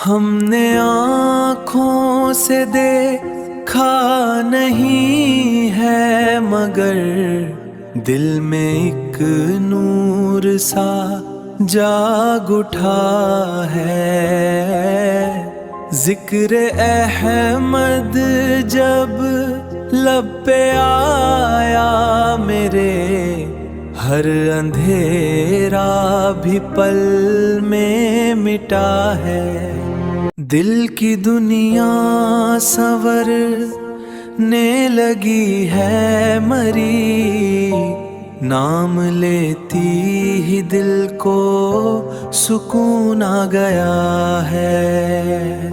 ہم نے آنکھوں سے دیکھا نہیں ہے مگر دل میں ایک نور سا جاگ اٹھا ہے۔ ذکر احمد جب لب پہ آیا میرے، ہر اندھیرا بھی پل میں مٹا ہے۔ دل کی دنیا سنورنے لگی ہے مری، نام لیتی ہی دل کو سکون آ گیا ہے۔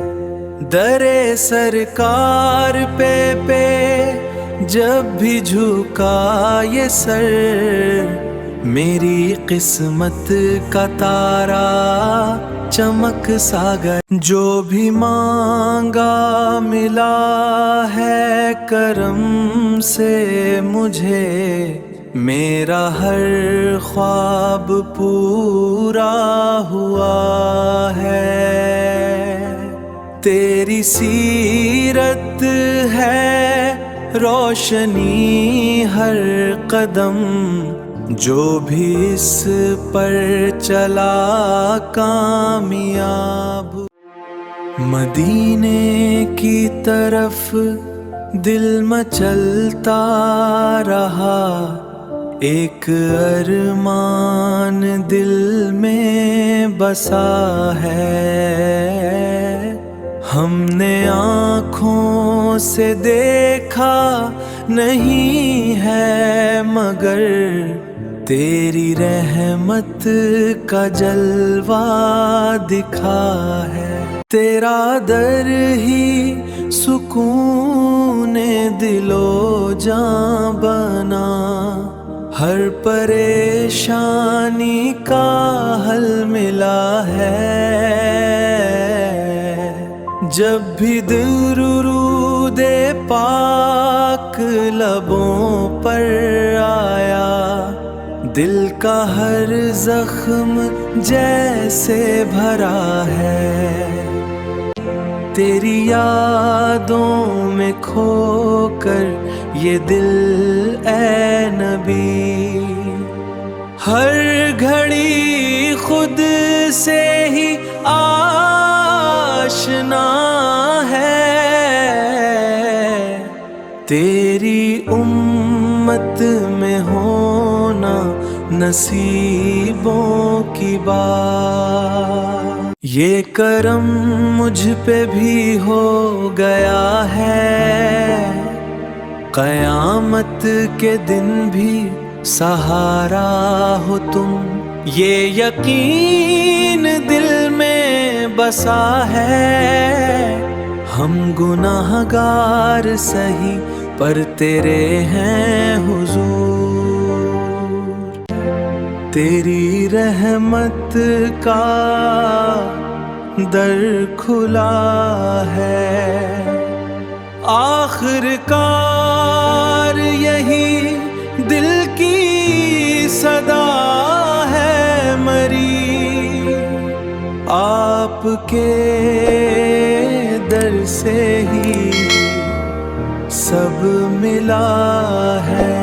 در سرکار پہ جب بھی جھکا یہ سر، میری قسمت کا تارا چمک سا گیا۔ جو بھی مانگا ملا ہے کرم سے مجھے، میرا ہر خواب پورا ہوا ہے۔ تیری سیرت ہے روشنی ہر قدم، جو بھی اس پر چلا کامیاب۔ مدینے کی طرف دل مچلتا رہا، ایک ارمان دل میں بسا ہے۔ ہم نے آنکھوں سے دیکھا نہیں ہے مگر تیری رحمت کا جلوہ دکھا ہے۔ تیرا در ہی سکون دل و جاں بنا، ہر پریشانی کا حل ملا ہے۔ جب بھی درود پاک لبوں پر آیا، دل کا ہر زخم جیسے بھرا ہے۔ تیری یادوں میں کھو کر یہ دل اے نبی، ہر گھڑی خود سے ہی آشنا ہے۔ تیری امت میں ہونا نصیبوں کی بات، یہ کرم مجھ پہ بھی ہو گیا ہے۔ قیامت کے دن بھی سہارا ہو تم، یہ یقین دل میں بسا ہے۔ ہم گناہگار سہی پر تیرے ہیں حضور، تیری رحمت کا در کھلا ہے۔ آخر کار یہی دل کی صدا ہے مری، آپ کے در سے ہی سب ملا ہے۔